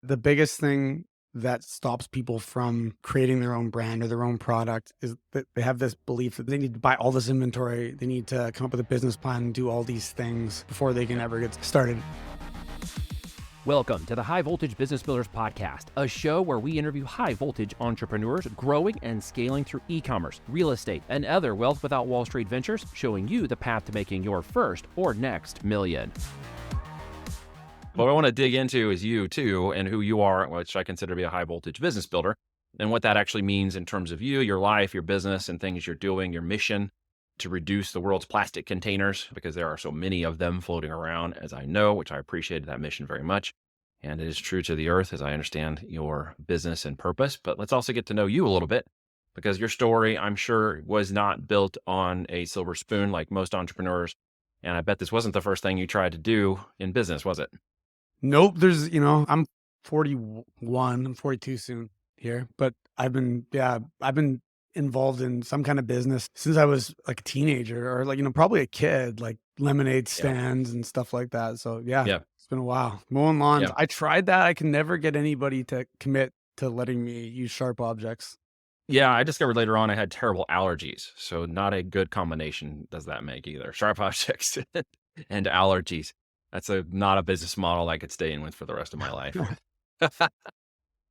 The biggest thing that stops people from creating their own brand or their own product is that they have this belief that they need to buy all this inventory. They need to come up with a business plan and do all these things before they can ever get started. Welcome to the High Voltage Business Builders Podcast, a show where we interview high voltage entrepreneurs growing and scaling through e-commerce, real estate, and other wealth without Wall Street ventures, showing you the path to making your first or next million. What I want to dig into is you too, and who you are, which I consider to be a high voltage business builder, and what that actually means in terms of you, your life, your business, and things you're doing, your mission to reduce the world's plastic containers, because there are so many of them floating around, as I know, which I appreciate that mission very much. And it is true to the earth, as I understand your business and purpose. But let's also get to know you a little bit, because your story, I'm sure, was not built on a silver spoon like most entrepreneurs. And I bet this wasn't the first thing you tried to do in business, was it? Nope. I'm 41, I'm 42 soon here, but I've been involved in some kind of business since I was like a teenager or probably a kid, like lemonade Yeah. stands and stuff like that. So yeah, Yeah. it's been a while. Mowing lawns. Yeah. I tried that. I can never get anybody to commit to letting me use sharp objects. Yeah. I discovered later on I had terrible allergies. So not a good combination does that make either. Sharp objects and allergies. That's not a business model I could stay in with for the rest of my life.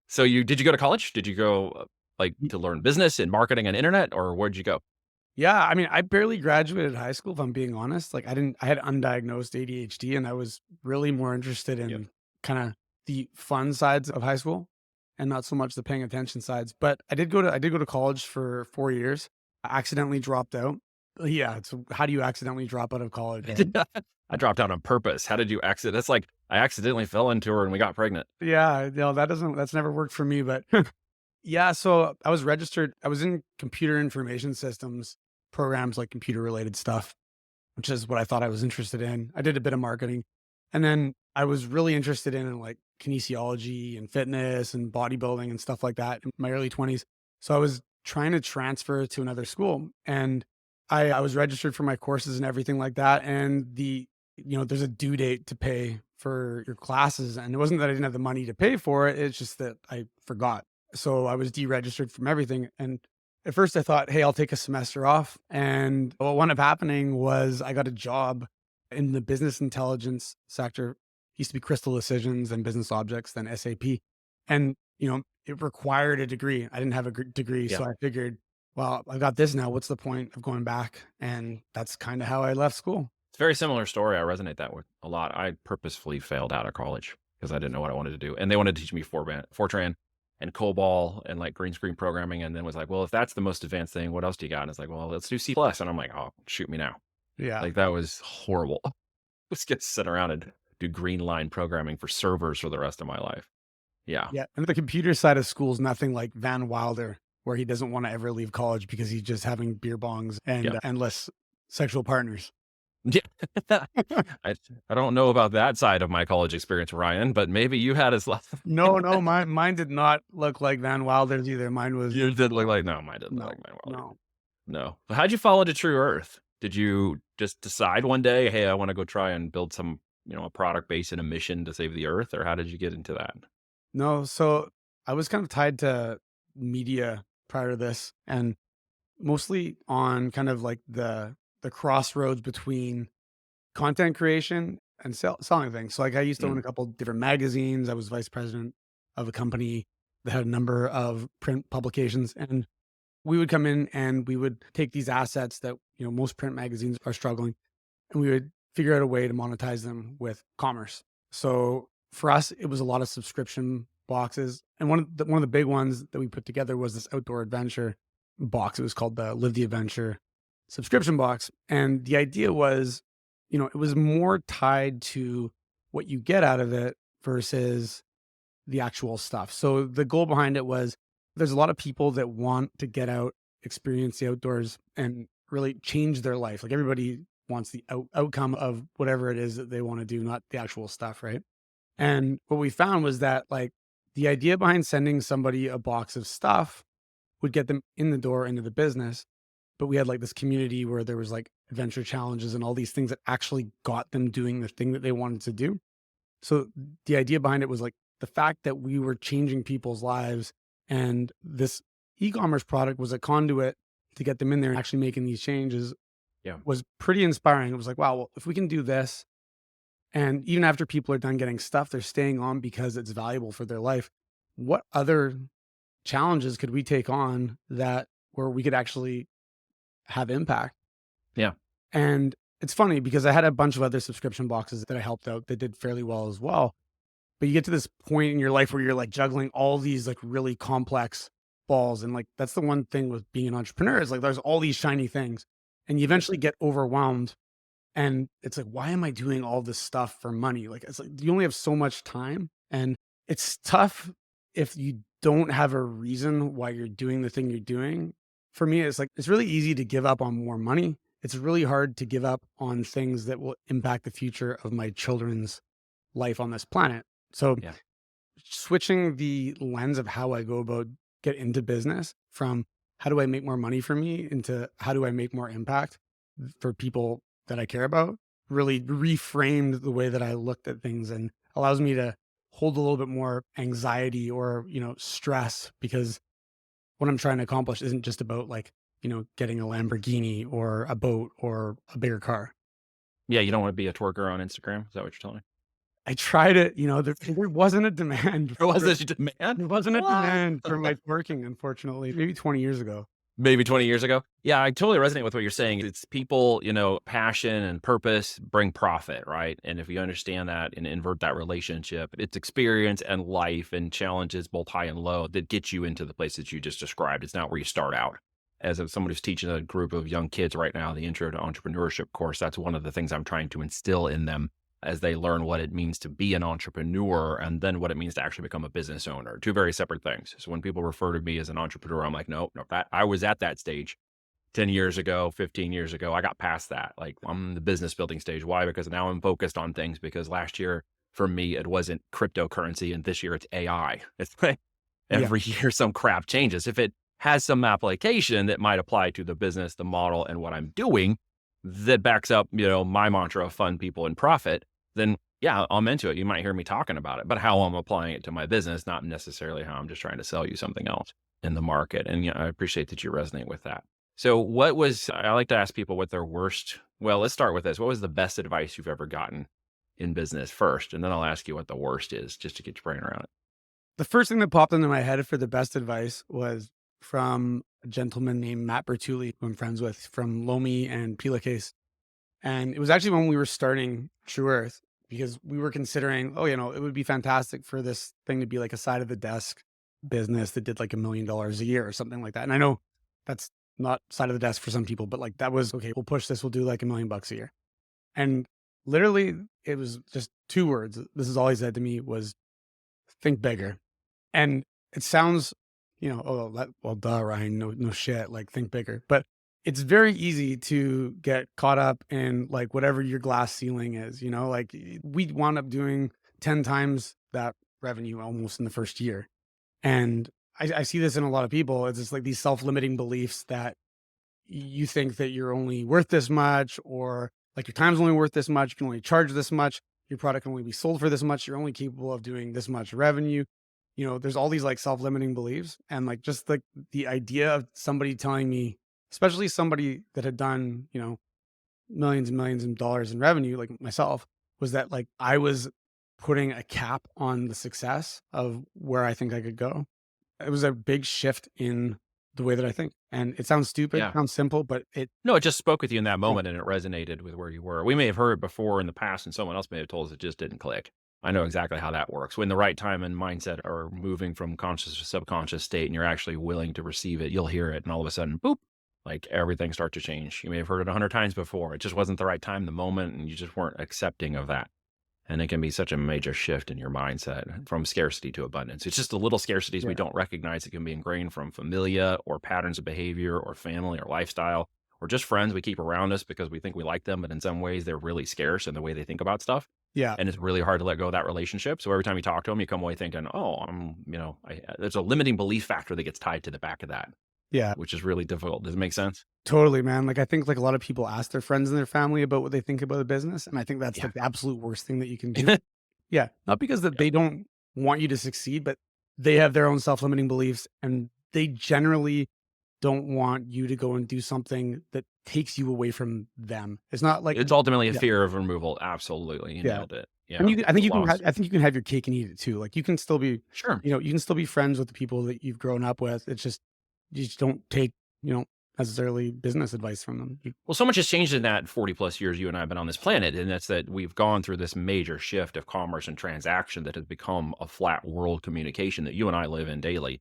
So did you go to college? Did you go to learn business and marketing and internet, or where'd you go? Yeah, I mean, I barely graduated high school, if I'm being honest. Like I had undiagnosed ADHD and I was really more interested Yep. in kind of the fun sides of high school and not so much the paying attention sides. But I did go to college for 4 years. I accidentally dropped out. Yeah, so how do you accidentally drop out of college? Right? I dropped out on purpose. How did you exit? That's like I accidentally fell into her and we got pregnant. Yeah, no, that's never worked for me, but yeah, so I was registered. I was in computer information systems programs, like computer related stuff, which is what I thought I was interested in. I did a bit of marketing. And then I was really interested in like kinesiology and fitness and bodybuilding and stuff like that in my early 20s. So I was trying to transfer to another school and I was registered for my courses and everything like that. And there's a due date to pay for your classes. And it wasn't that I didn't have the money to pay for it. It's just that I forgot. So I was deregistered from everything. And at first I thought, hey, I'll take a semester off. And what wound up happening was I got a job in the business intelligence sector. It used to be Crystal Decisions and Business Objects, then SAP. And, it required a degree. I didn't have a degree. Yeah. So I figured, well, I got this now. What's the point of going back? And that's kind of how I left school. It's a very similar story. I resonate that with a lot. I purposefully failed out of college because I didn't know what I wanted to do. And they wanted to teach me Fortran and COBOL and like green screen programming. And then was like, well, if that's the most advanced thing, what else do you got? And it's like, well, let's do C++. And I'm like, oh, shoot me now. Yeah. Like that was horrible. Let's get sit around and do green line programming for servers for the rest of my life. Yeah. Yeah. And the computer side of school is nothing like Van Wilder, where he doesn't want to ever leave college because he's just having beer bongs and Yeah. endless sexual partners. Yeah. I don't know about that side of my college experience, Ryan, but maybe you had as well. No, mine did not look like Van Wilder's either. Mine was You did look like, no, mine didn't look no, like mine. no. No. So how'd you fall into Tru Earth? Did you just decide one day, hey, I want to go try and build some, a product based in a mission to save the earth? Or how did you get into that? No, so I was kind of tied to media prior to this and mostly on kind of like the crossroads between content creation and selling things. So like I used to own a couple different magazines. I was vice president of a company that had a number of print publications and we would come in and we would take these assets that, most print magazines are struggling and we would figure out a way to monetize them with commerce. So for us, it was a lot of subscription boxes. And one of the big ones that we put together was this outdoor adventure box. It was called the Live the Adventure subscription box. And the idea was, it was more tied to what you get out of it versus the actual stuff. So the goal behind it was there's a lot of people that want to get out, experience the outdoors and really change their life. Like everybody wants the outcome of whatever it is that they want to do, not the actual stuff. Right. And what we found was that like the idea behind sending somebody a box of stuff would get them in the door into the business. But we had like this community where there was like adventure challenges and all these things that actually got them doing the thing that they wanted to do. So the idea behind it was like the fact that we were changing people's lives and this e-commerce product was a conduit to get them in there and actually making these changes Yeah. was pretty inspiring. It was like, wow, well, if we can do this, and even after people are done getting stuff, they're staying on because it's valuable for their life. What other challenges could we take on that where we could actually have impact? Yeah. And it's funny because I had a bunch of other subscription boxes that I helped out that did fairly well as well. But you get to this point in your life where you're like juggling all these like really complex balls. And like that's the one thing with being an entrepreneur is like there's all these shiny things. And you eventually get overwhelmed. And it's like, why am I doing all this stuff for money? Like it's like you only have so much time. And it's tough if you don't have a reason why you're doing the thing you're doing. For me, it's like it's really easy to give up on more money. It's really hard to give up on things that will impact the future of my children's life on this planet. So Yeah. switching the lens of how I go about get into business from how do I make more money for me into how do I make more impact for people that I care about really reframed the way that I looked at things and allows me to hold a little bit more anxiety or, stress because what I'm trying to accomplish isn't just about like, getting a Lamborghini or a boat or a bigger car. Yeah. You don't want to be a twerker on Instagram. Is that what you're telling me? I tried it, there wasn't a demand Or was for this demand? there wasn't a What? demand for my twerking, unfortunately, maybe 20 years ago. Maybe 20 years ago. Yeah, I totally resonate with what you're saying. It's people, passion and purpose bring profit, right? And if you understand that and invert that relationship, it's experience and life and challenges, both high and low, that get you into the places you just described. It's not where you start out. As someone who's teaching a group of young kids right now, the Intro to Entrepreneurship course, that's one of the things I'm trying to instill in them as they learn what it means to be an entrepreneur and then what it means to actually become a business owner. Two very separate things. So when people refer to me as an entrepreneur, I'm like, no, that I was at that stage 10 years ago, 15 years ago. I got past that. Like I'm in the business building stage. Why? Because now I'm focused on things because last year for me, it wasn't cryptocurrency and this year it's AI. It's like Yeah, every year some crap changes. If it has some application that might apply to the business, the model, and what I'm doing that backs up, my mantra of fund people and profit, then yeah, I'm into it. You might hear me talking about it, but how I'm applying it to my business, not necessarily how I'm just trying to sell you something else in the market. And I appreciate that you resonate with that. So I like to ask people what their well, let's start with this. What was the best advice you've ever gotten in business first? And then I'll ask you what the worst is just to get your brain around it. the first thing that popped into my head for the best advice was from a gentleman named Matt Bertulli, who I'm friends with from Lomi and Pillacase. And it was actually when we were starting Tru Earth because we were considering, oh, it would be fantastic for this thing to be like a side of the desk business that did like $1 million a year or something like that. And I know that's not side of the desk for some people, but like that was okay. We'll push this. We'll do like $1 million a year. And literally, it was just two words. This is all he said to me was think bigger. And it sounds, oh, well, duh, Ryan, no shit, like think bigger. But it's very easy to get caught up in like whatever your glass ceiling is, like we wound up doing 10 times that revenue almost in the first year. And I see this in a lot of people. It's just like these self-limiting beliefs that you think that you're only worth this much, or like your time's only worth this much. You can only charge this much. Your product can only be sold for this much. You're only capable of doing this much revenue. There's all these like self-limiting beliefs. And like just like the idea of somebody telling me, especially somebody that had done, millions and millions of dollars in revenue, like myself, was that like I was putting a cap on the success of where I think I could go. It was a big shift in the way that I think. And it sounds stupid, Yeah. sounds simple, but No, it just spoke with you in that yeah, moment and it resonated with where you were. We may have heard it before in the past and someone else may have told us it just didn't click. I know exactly how that works. When the right time and mindset are moving from conscious to subconscious state and you're actually willing to receive it, you'll hear it and all of a sudden, boop, like everything starts to change. You may have heard it 100 times before. It just wasn't the right time, the moment, and you just weren't accepting of that. And it can be such a major shift in your mindset from scarcity to abundance. It's just the little scarcities we yeah, don't recognize. It can be ingrained from familia or patterns of behavior or family or lifestyle or just friends we keep around us because we think we like them. But in some ways, they're really scarce in the way they think about stuff. yeah, And it's really hard to let go of that relationship. So every time you talk to them, you come away thinking, oh, there's a limiting belief factor that gets tied to the back of that, yeah. which is really difficult. Does it make sense? Totally, man. Like I think like a lot of people ask their friends and their family about what they think about a business. And I think that's Yeah. like the absolute worst thing that you can do. Yeah. Not because that Yep. they don't want you to succeed, but they have their own self-limiting beliefs, and they generally don't want you to go and do something that takes you away from them. It's not like It's ultimately a yeah, fear of removal. Absolutely. You yeah. nailed it. And Yeah. you can I think The you can loss. have I think you can have your cake and eat it too. Like, you can still be Sure. you can still be friends with the people that you've grown up with. It's just you just don't take, necessarily business advice from them. You Well, so much has changed in that 40 plus years you and I have been on this planet. And that's that we've gone through this major shift of commerce and transaction that has become a flat world communication that you and I live in daily.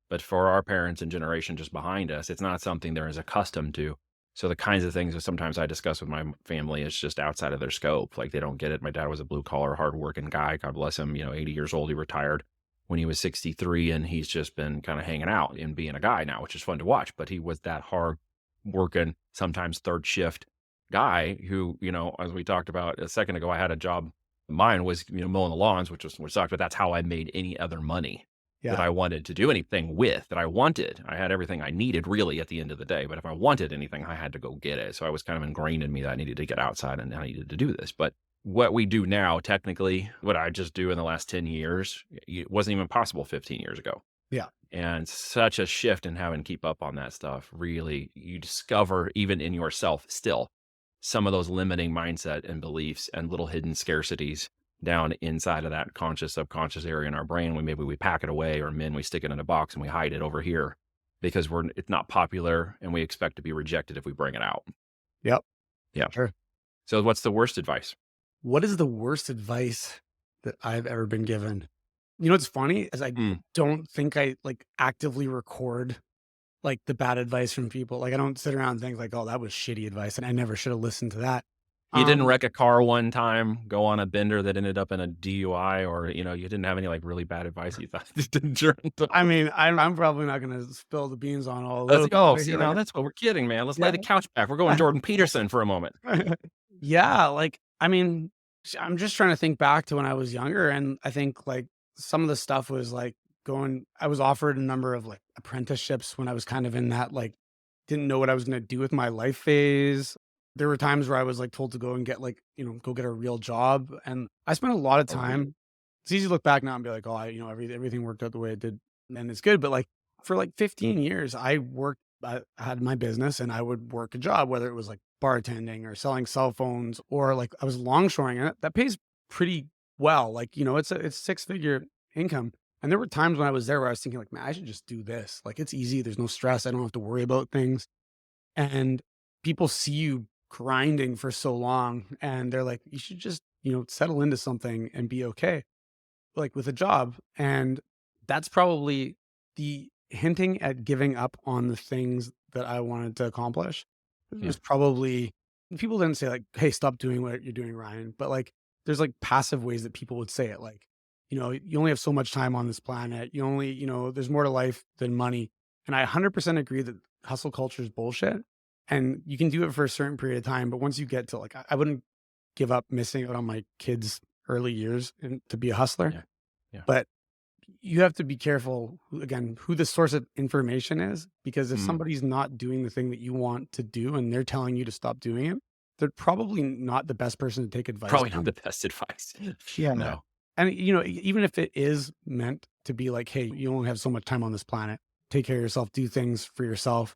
But for our parents and generation just behind us, it's not something they're as accustomed to. So the kinds of things that sometimes I discuss with my family is just outside of their scope. Like they don't get it. My dad was a blue collar, hardworking guy. God bless him. 80 years old. He retired when he was 63, and he's just been kind of hanging out and being a guy now, which is fun to watch. But he was that hard working, sometimes third shift guy who, as we talked about a second ago, I had a job. Mine was, mowing the lawns, which sucked, but that's how I made any other money that yeah. I wanted to do anything with that I wanted. I had everything I needed really at the end of the day. But if I wanted anything, I had to go get it. So I was kind of ingrained in me that I needed to get outside and I needed to do this. But what we do now, technically, what I just do in the last 10 years, it wasn't even possible 15 years ago. Yeah. And such a shift in having to keep up on that stuff. Really, you discover even in yourself still some of those limiting mindset and beliefs and little hidden scarcities down inside of that conscious, subconscious area in our brain. Maybe we pack it away, or we stick it in a box and we hide it over here because it's not popular and we expect to be rejected if we bring it out. Yep. Yeah. Sure. So what's the worst advice? What is the worst advice that I've ever been given? You know what's funny is I Mm. don't think I, like, actively record, like, the bad advice from people. Like, I don't sit around and think like, "Oh, that was shitty advice, and I never should have listened to that." You didn't Um, wreck a car one time, go on a bender that ended up in a DUI, or, you didn't have any like really bad advice you thought you didn't turn to. I mean, I'm probably not gonna spill the beans on all Let's those go. right See, here right now that's what we're kidding, man. Let's lay now. the couch back. We're going Jordan Peterson for a moment. Yeah. Yeah, like, I mean, I'm just trying to think back to when I was younger, and I think, like, some of the stuff was, like, I was offered a number of, like, apprenticeships when I was kind of in that, like, didn't know what I was gonna do with my life phase. There were times where I was, like, told to go and get, like, go get a real job, and I spent a lot of Oh, really? time. It's easy to look back now and be like, "Oh, everything worked out the way it did, and it's good," but, like, for, like, 15 years, I had my business and I would work a job, whether it was like bartending or selling cell phones or like I was longshoring, and that pays pretty well. Like, it's six-figure income. And there were times when I was there where I was thinking like, man, I should just do this. Like, it's easy. There's no stress. I don't have to worry about things. And people see you grinding for so long and they're like, you should just, settle into something and be okay, like with a job. And that's probably the hinting at giving up on the things that I wanted to accomplish. It Yeah. was probably people didn't say like, "Hey, stop doing what you're doing, Ryan." But like, there's like passive ways that people would say it, like, you only have so much time on this planet. There's more to life than money. And I 100% agree that hustle culture is bullshit. And you can do it for a certain period of time, but once you get to like, I wouldn't give up missing out on my kids' early years and to be a hustler. Yeah. Yeah. But you have to be careful, again, who the source of information is, because if Mm. somebody's not doing the thing that you want to do and they're telling you to stop doing it, they're probably not the best person to take advice Probably not from. the best advice. Yeah. No. And, even if it is meant to be like, hey, you only have so much time on this planet, take care of yourself, do things for yourself.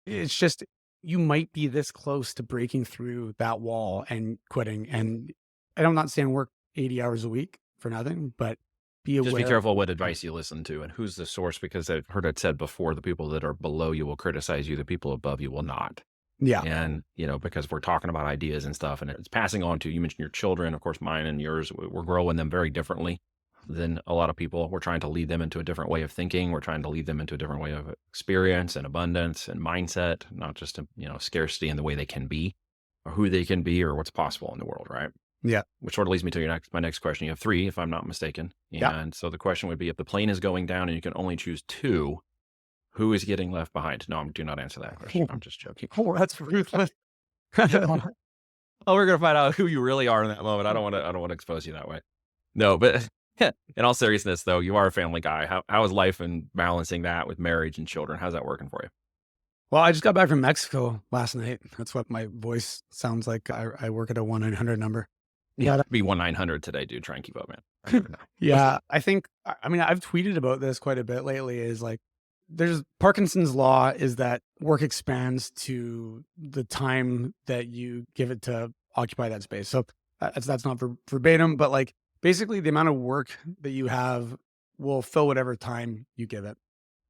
It's just, you might be this close to breaking through that wall and quitting. And I'm not saying work 80 hours a week for nothing, but be Just be aware. careful what advice you listen to and who's the source, because I've heard it said before, the people that are below you will criticize you, the people above you will not. Yeah. And, because we're talking about ideas and stuff and it's passing on to, you mentioned your children, of course, mine and yours, we're growing them very differently than a lot of people. We're trying to lead them into a different way of thinking. We're trying to lead them into a different way of experience and abundance and mindset, not just, scarcity in the way they can be or who they can be or what's possible in the world. Right. Yeah. Which sort of leads me to my next question. You have three, if I'm not mistaken. Yeah. And so the question would be, if the plane is going down and you can only choose two, who is getting left behind? No, do not answer that question. I'm just joking. Oh, that's ruthless. Oh, we're gonna find out who you really are in that moment. I don't want to expose you that way. No, but in all seriousness, though, you are a family guy. How is life and balancing that with marriage and children? How's that working for you? Well, I just got back from Mexico last night. That's what my voice sounds like. I work at a 1-900 number. Yeah, But be 1-900 today, dude. Try and keep up, man. I don't know. Yeah, I think I mean, I've tweeted about this quite a bit lately is like there's Parkinson's law is that work expands to the time that you give it to occupy that space. So that's not verbatim, but like basically the amount of work that you have will fill whatever time you give it.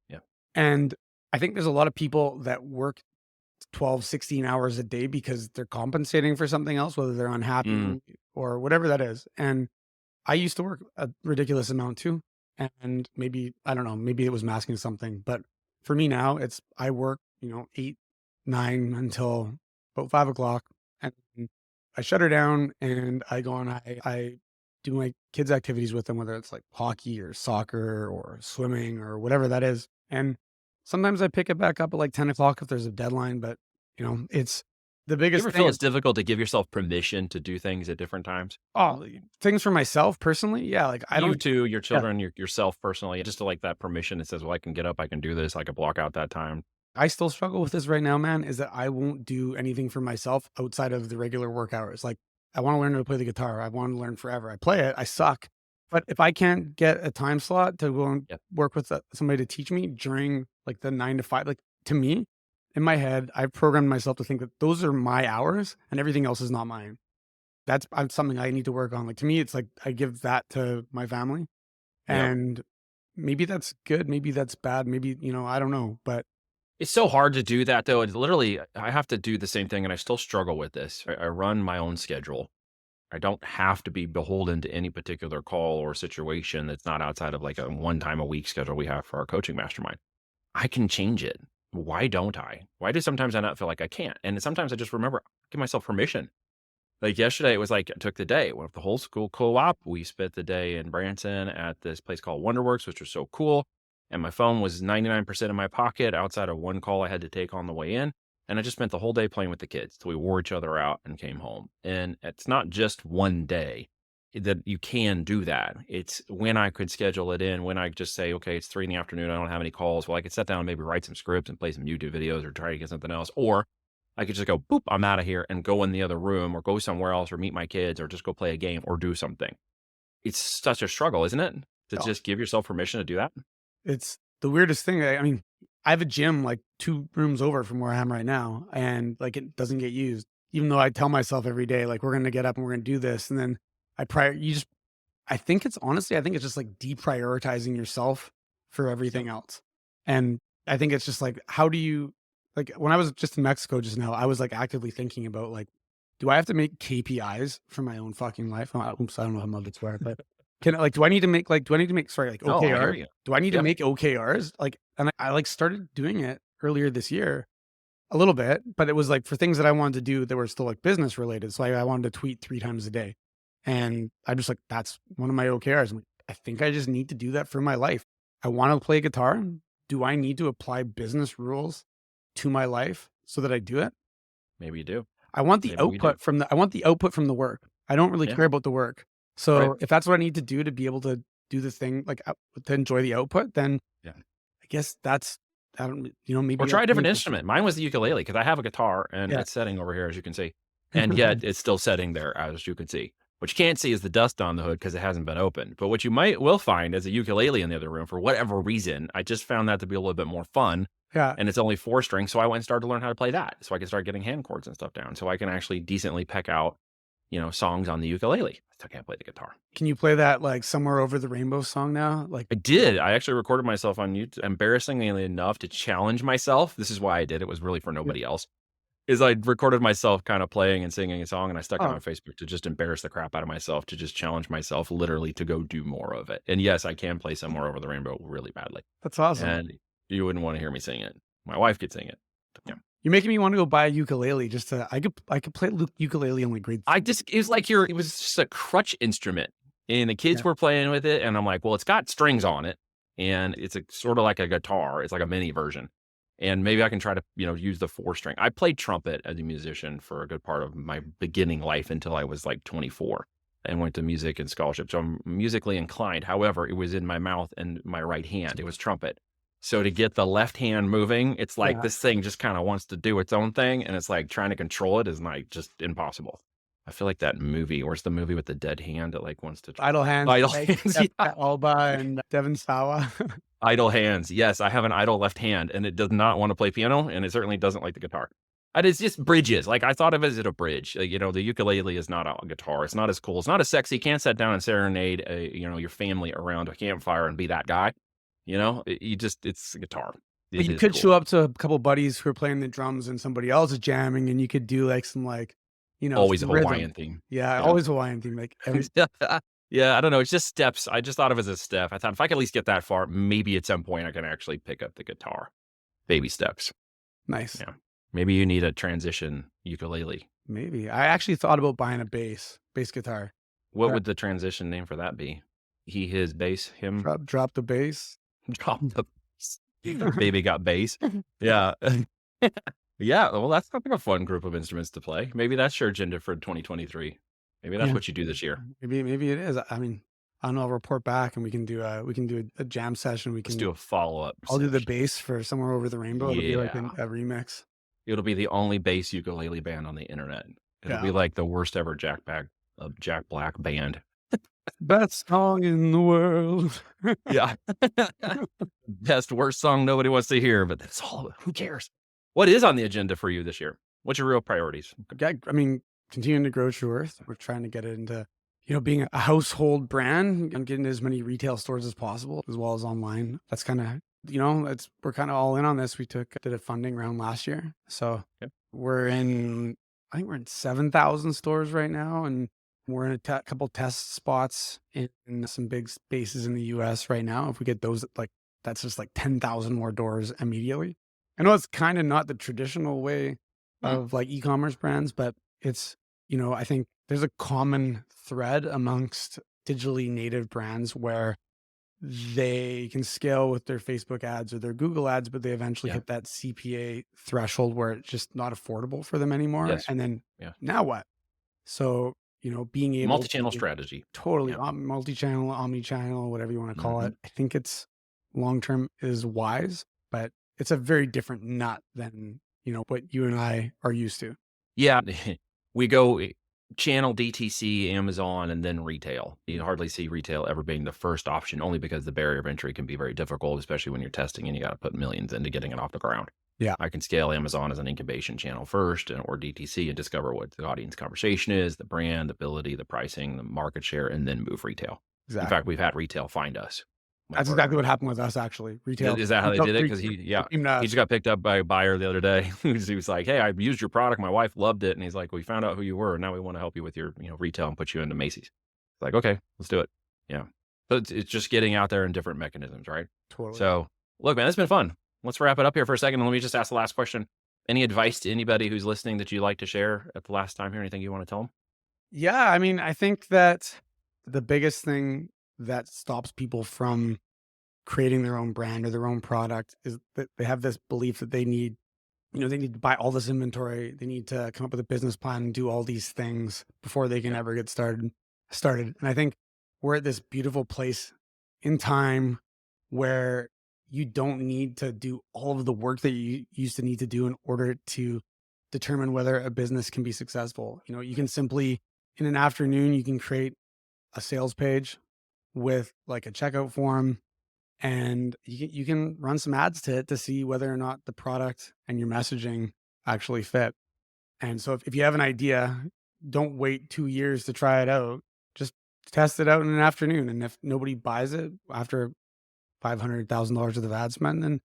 Yeah. And I think there's a lot of people that work 12, 16 hours a day because they're compensating for something else, whether they're Mm, unhappy or whatever that is. And I used to work a ridiculous amount too, and maybe I don't know, maybe it was masking something, but for me now, it's I work, 8, 9 until about 5 o'clock, and I shut her down and I go and I do my kids' activities with them, whether it's like hockey or soccer or swimming or whatever that is, and sometimes I pick it back up at like 10 o'clock if there's a deadline, but, it's the you biggest ever thing feel is it's difficult to give yourself permission to do things at different times? things for myself personally, yeah, like I You don't. too, your Yeah. children, yourself personally, just to like that permission that says, well, I can get up, I can do this, I can block out that time. I still struggle with this right now, man, is that I won't do anything for myself outside of the regular work hours. Like, I wanna learn how to play the guitar. I wanna learn forever. I play it, I suck. But if I can't get a time slot to go and Yep. work with, somebody to teach me during, like, the 9 to 5, like, to me, in my head, I've programmed myself to think that those are my hours and everything else is not mine. That's something I need to work on. Like, to me, it's like I give that to my family, Yep. and maybe that's good, maybe that's bad, maybe, I don't know, but It's so hard to do that though. It's literally, I have to do the same thing and I still struggle with this. I run my own schedule. I don't have to be beholden to any particular call or situation that's not outside of like a one time a week schedule we have for our coaching mastermind. I can change it. Why don't I? Why do sometimes I not feel like I can't? And sometimes I just remember, give myself permission. Like yesterday, it was like I took the day. Went with the whole school co-op. We spent the day in Branson at this place called Wonderworks, which was so cool. And my phone was 99% in my pocket outside of one call I had to take on the way in. And I just spent the whole day playing with the kids till we wore each other out and came home. And it's not just one day that you can do that. It's when I could schedule it in, when I just say, okay, it's 3 in the afternoon. I don't have any calls. Well, I could sit down and maybe write some scripts and play some YouTube videos or try to get something else. Or I could just go, boop, I'm out of here and go in the other room or go somewhere else or meet my kids or just go play a game or do something. It's such a struggle, isn't it? To oh, just give yourself permission to do that. it's the weirdest thing. I mean, I have a gym like 2 rooms over from where I am right now, and, like, it doesn't get used, even though I tell myself every day, like, "We're gonna get up and we're gonna do this," and then I think it's honestly, I think it's just, like, deprioritizing yourself for Yep. everything else, and I think it's just, like, how do you like, when I was just in Mexico just now, I was, like, actively thinking about, like, do I have to make KPIs for my own fucking life? Oops, I don't know how I'm allowed to swear, but do I need to make sorry, like, No, I hear OKR? you. Do I need to Yep. make OKRs? Like, and I, like, started doing it earlier this year a little bit, but it was, like, for things that I wanted to do that were still, like, business related, so I wanted to tweet 3 times a day, and I'm just like, "That's one of my OKRs." I'm like, "I think I just need to do that for my life. I wanna play guitar. Do I need to apply business rules to my life so that I do it?" Maybe you do. I Maybe we do. want the output from the work. I don't really Yeah. care about the work. Right. So, if that's what I need to do to be able to do the thing, like, to enjoy the output, then Yeah. I guess that's I don't Or maybe try that's a me, different but instrument. Mine was the ukulele because I have a guitar and yeah. it's sitting over here, as you can see. And yet it's still sitting there, as you can see. What you can't see is the dust on the hood because it hasn't been opened. But what you will find is a ukulele in the other room for whatever reason. I just found that to be a little bit more fun. Yeah. And it's only 4 strings. So I went and started to learn how to play that. So I can start getting hand chords and stuff down. So I can actually decently peck out, songs on the ukulele. I still can't play the guitar. Can you play that, like, "Somewhere Over the Rainbow" song now? Like, I did. I actually recorded myself on YouTube, embarrassingly enough, to challenge myself. This is why I did it. Was really for yeah. nobody else. Is I recorded myself kind of playing and singing a song, and I stuck it Oh, on Facebook to just embarrass the crap out of myself, to just challenge myself literally to go do more of it. And yes, I can play Somewhere Over the Rainbow really badly, that's awesome. and you wouldn't want to hear me sing it. My wife could sing it. Yeah. You're making me wanna go buy a ukulele just to I could play ukulele on, like, grade I just it was like it was just a crutch instrument, and the kids yeah. were playing with it, and I'm like, "Well, it's got strings on it, and it's a sorta like a guitar. It's like a mini version, and maybe I can try to, use the 4 string." I played trumpet as a musician for a good part of my beginning life until I was, like, 24 and went to music and scholarship, so I'm musically inclined. However, it was in my mouth and my right hand. It was trumpet. So to get the left hand moving, it's like Yeah. this thing just kinda wants to do its own thing, and it's like trying to control it is, like, just impossible. I feel like that movie. Where's the movie with the dead hand that like wants to Idle Hands, idle like hands? Yeah. Alba and Devon Sawa. Idle hands. Yes, I have an idle left hand, and it does not want to play piano, and it certainly doesn't like the guitar. And it's just bridges. Like I thought of it as a bridge. Like, the ukulele is not a guitar. It's not as cool. It's not as sexy. You can't sit down and serenade, your family around a campfire and be that guy. It's a guitar. But It you is could cool. show up to a couple buddies who are playing the drums and somebody else is jamming, and you could do like some Always a some rhythm. Hawaiian theme. Yeah, Yeah. always Hawaiian theme. Like every Yeah, I don't know. It's just steps. I just thought of it as a step. I thought if I could at least get that far, maybe at some point I can actually pick up the guitar. Baby steps. nice. Yeah. Maybe you need a transition ukulele. Maybe. I actually thought about buying a bass guitar. What Right. would the transition name for that be? He, his, bass, him, Drop the bass. drop the bass. Baby got bass. Yeah. Yeah. Well, that's not like a fun group of instruments to play. Maybe that's your agenda for 2023. Maybe that's Yeah. what you do this year. Maybe it is. I mean, I don't know. I'll report back and we can do a jam session. Let's do a follow-up I'll do the session. bass for Somewhere Over the Rainbow. It'll be like Yeah. a remix. It'll be the only bass ukulele band on the internet. It'll be Yeah. like the worst ever Jack Black band. Best song in the world. Yeah. Best worst song nobody wants to hear, but that's all. Who cares? What is on the agenda for you this year? What's your real priorities? Yeah, I mean, continuing to grow Tru Earth. We're trying to get it into, being a household brand and getting as many retail stores as possible, as well as online. That's kind of, we're kind of all in on this. Did a funding round last year. So Yep. I think we're in 7,000 stores right now. And we're in a couple test spots in some big spaces in the US right now. If we get those, that's just like 10,000 more doors immediately. I know it's kind of not the traditional way of like e-commerce brands, but it's, I think there's a common thread amongst digitally native brands where they can scale with their Facebook ads or their Google ads, but they eventually Yeah. hit that CPA threshold where it's just not affordable for them anymore. Yes. And then Yeah. now what? So, being able Multi-channel to strategy. totally Yeah. multi-channel, omni-channel, whatever you want to call Mhm. it. I think it's long-term is wise, but it's a very different nut than, what you and I are used to. Yeah. We go channel DTC, Amazon, and then retail. You hardly see retail ever being the first option, only because the barrier of entry can be very difficult, especially when you're testing and you got to put millions into getting it off the ground. Yeah. I can scale Amazon as an incubation channel first, or DTC, and discover what the audience conversation is, the brand, the ability, the pricing, the market share, and then move retail. Exactly. In fact, we've had retail find us. That's exactly what happened with us, actually. Retail. Is that how they did it? Because he just got picked up by a buyer the other day. He was like, "Hey, I used your product. My wife loved it." And he's like, "We found out who you were. And now we want to help you with your, retail and put you into Macy's." It's like, okay, let's do it. Yeah. So it's just getting out there in different mechanisms, right? Totally. So look, man, it's been fun. Let's wrap it up here for a second. Let me just ask the last question. Any advice to anybody who's listening that you'd like to share at the last time here? Anything you want to tell them? Yeah. I mean, I think that the biggest thing that stops people from creating their own brand or their own product is that they have this belief that they need to buy all this inventory. They need to come up with a business plan and do all these things before they can ever get started. And I think we're at this beautiful place in time where you don't need to do all of the work that you used to need to do in order to determine whether a business can be successful. You can simply, in an afternoon, you can create a sales page with like a checkout form, and you can run some ads to it to see whether or not the product and your messaging actually fit. And so if you have an idea, don't wait 2 years to try it out. Just test it out in an afternoon. And if nobody buys it after $500,000 worth of ad spend, then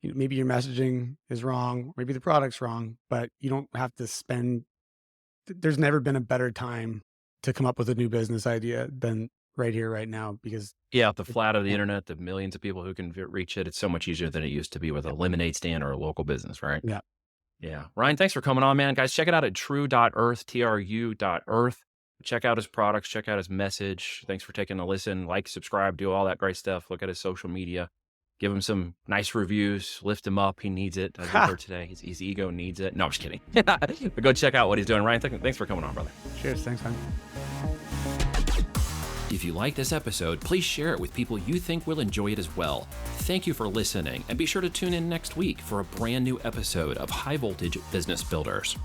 maybe your messaging is wrong, maybe the product's wrong, but you don't have to spend. There's never been a better time to come up with a new business idea than right here, right now, because Yeah, the flat of the internet, the millions of people who can reach it. It's so much easier than it used to be with a lemonade stand or a local business, right? Yeah. Yeah. Ryan, thanks for coming on, man. Guys, check it out at tru.earth, TRU.earth. Check out his products, check out his message. Thanks for taking a listen. Like, subscribe, do all that great stuff. Look at his social media. Give him some nice reviews. Lift him up. He needs it. As we heard today, his ego needs it. No, I'm just kidding. But go check out what he's doing. Ryan, thanks for coming on, brother. cheers. Thanks, man. If you like this episode, please share it with people you think will enjoy it as well. Thank you for listening, and be sure to tune in next week for a brand new episode of High Voltage Business Builders.